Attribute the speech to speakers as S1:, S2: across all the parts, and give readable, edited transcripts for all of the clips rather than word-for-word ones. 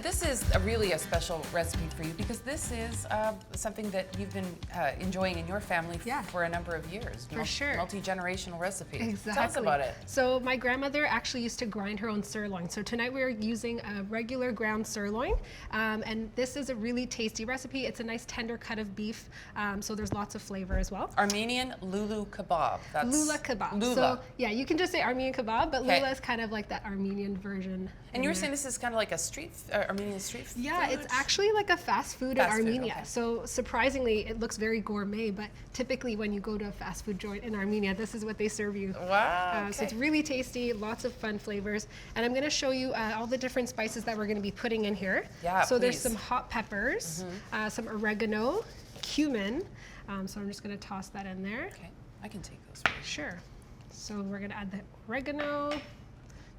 S1: This is really a special recipe for you because this is something that you've been enjoying in your family for a number of years.
S2: For sure.
S1: Multi-generational recipe.
S2: Exactly.
S1: Tell us about it.
S2: So my grandmother actually used to grind her own sirloin. So tonight we're using a regular ground sirloin. And this is a really tasty recipe. It's a nice tender cut of beef. So there's lots of flavor as well.
S1: Armenian Lula Kebab. That's
S2: Lula Kebab.
S1: Lula.
S2: So yeah, you can just say Armenian Kebab, but Lula is kind of like that Armenian version.
S1: And you're saying this is kind of like a Armenian street food?
S2: Yeah, it's actually like a fast food in Armenia.
S1: Okay.
S2: So surprisingly, it looks very gourmet, but typically when you go to a fast food joint in Armenia, this is what they serve you.
S1: Wow.
S2: So it's really tasty, lots of fun flavors. And I'm going to show you all the different spices that we're going to be putting in here.
S1: Yeah,
S2: so there's some hot peppers, some oregano, cumin. So I'm just going to toss that in there.
S1: Okay, I can take those.
S2: Sure. So we're going to add the oregano,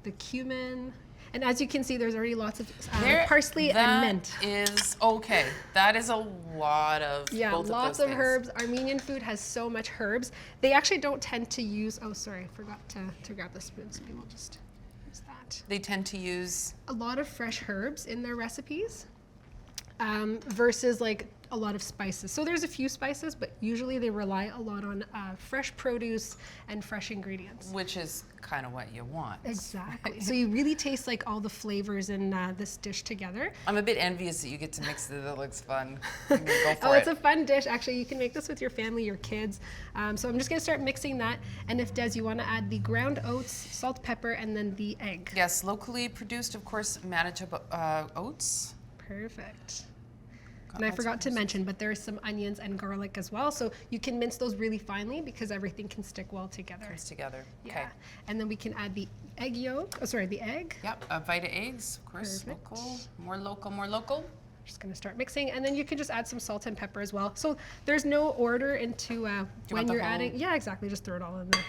S2: the cumin. And as you can see, there's already lots of parsley and mint.
S1: That is a lot of
S2: lots of herbs. Armenian food has so much herbs. They actually don't tend to use, oh sorry, I forgot to grab the spoon, so we'll just use that.
S1: They tend to use?
S2: A lot of fresh herbs in their recipes versus like a lot of spices. So there's a few spices, but usually they rely a lot on fresh produce and fresh ingredients.
S1: Which is kind of what you want.
S2: Exactly. So you really taste like all the flavors in this dish together.
S1: I'm a bit envious that you get to mix it. That looks fun. Go for it.
S2: It's a fun dish. Actually, you can make this with your family, your kids. So I'm just going to start mixing that. And if Des, you want to add the ground oats, salt, pepper, and then the egg.
S1: Yes, locally produced, of course, Manitoba oats.
S2: Perfect. And I forgot to mention, but there's some onions and garlic as well. So you can mince those really finely because everything can stick well together.
S1: Comes together.
S2: Yeah.
S1: Okay.
S2: And then we can add the egg yolk. Oh, sorry, the egg.
S1: Yep. Vita eggs, of course.
S2: Perfect.
S1: Local. More local. More local.
S2: Just going to start mixing, and then you can just add some salt and pepper as well. So there's no order into when you're adding. Yeah, exactly. Just throw it all in there.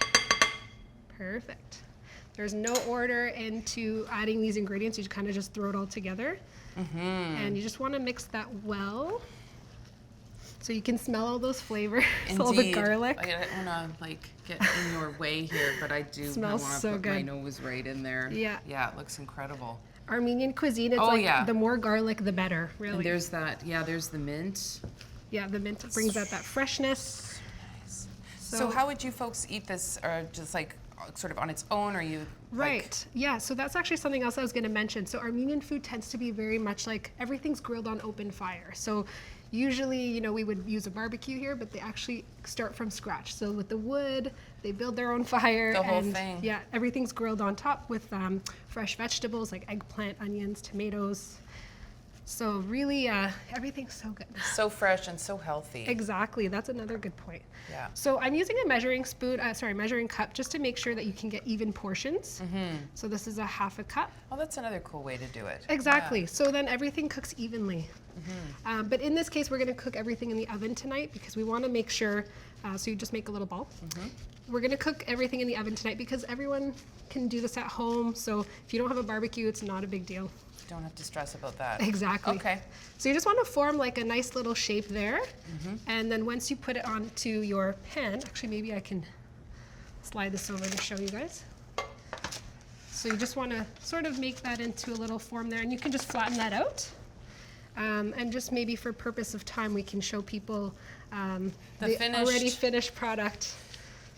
S2: Perfect. There's no order into adding these ingredients. You kind of just throw it all together. And you just want to mix that well, so you can smell all those flavors, all the garlic.
S1: I don't want to get in your way here, but I do.
S2: Smells
S1: want to
S2: so
S1: put
S2: good.
S1: My nose right in there.
S2: Yeah.
S1: Yeah, it looks incredible.
S2: Armenian cuisine, it's the more garlic, the better, really.
S1: And there's that. Yeah, there's the mint.
S2: Yeah, the mint brings out that freshness.
S1: Nice. So how would you folks eat this, or just like sort of on its own, or you?
S2: Right. Yeah. So that's actually something else I was going to mention. So Armenian food tends to be very much like everything's grilled on open fire. So usually, we would use a barbecue here, but they actually start from scratch. So with the wood, they build their own fire.
S1: The whole thing.
S2: Yeah. Everything's grilled on top with fresh vegetables like eggplant, onions, tomatoes. So really, everything's so good.
S1: So fresh and so healthy.
S2: Exactly. That's another good point.
S1: Yeah.
S2: So I'm using a measuring cup just to make sure that you can get even portions. So this is a half a cup.
S1: Oh, that's another cool way to do it.
S2: Exactly. Yeah. So then everything cooks evenly. But in this case, we're going to cook everything in the oven tonight because we want to make sure, so you just make a little ball. We're going to cook everything in the oven tonight because everyone can do this at home. So if you don't have a barbecue, it's not a big deal.
S1: Don't have to stress about that.
S2: Exactly.
S1: Okay.
S2: So you just want to form like a nice little shape there. And then once you put it onto your pan, actually maybe I can slide this over to show you guys. So you just want to sort of make that into a little form there, and you can just flatten that out. And just maybe for purpose of time, we can show people the already finished product.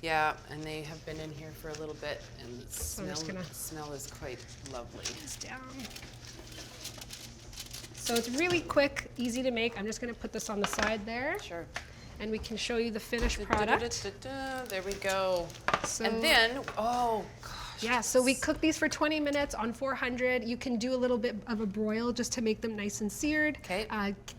S1: Yeah, and they have been in here for a little bit, and the smell is quite lovely.
S2: Down. So it's really quick, easy to make. I'm just going to put this on the side there.
S1: Sure.
S2: And we can show you the finished product.
S1: There we go.
S2: So,
S1: and then, oh gosh.
S2: Yeah, so we cook these for 20 minutes on 400. You can do a little bit of a broil just to make them nice and seared.
S1: Okay.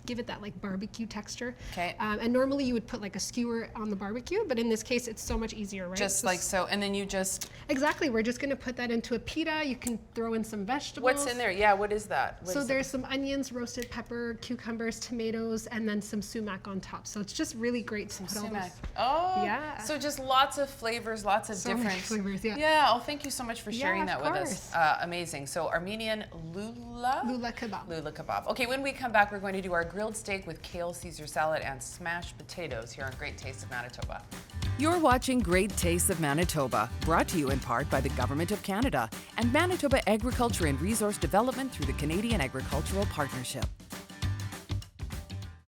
S2: Give it that like barbecue texture.
S1: Okay.
S2: And normally you would put like a skewer on the barbecue, but in this case it's so much easier, right?
S1: Just like so, and then you just...
S2: Exactly, we're just gonna put that into a pita. You can throw in some vegetables.
S1: What's in there? Yeah, what is that?
S2: So there's some onions, roasted pepper, cucumbers, tomatoes, and then some sumac on top. So it's just really great to put all this.
S1: Oh,
S2: yeah.
S1: So just lots of flavors, lots of different
S2: many flavors. Yeah.
S1: Yeah. Oh, thank you so much for sharing that with us.
S2: Course.
S1: Amazing. So Armenian Lula
S2: Kebab.
S1: Lula Kebab. Okay, when we come back, we're going to do our grilled steak with kale, Caesar salad, and smashed potatoes here on Great Taste of Manitoba. You're watching Great Tastes of Manitoba, brought to you in part by the Government of Canada and Manitoba Agriculture and Resource Development through the Canadian Agricultural Partnership.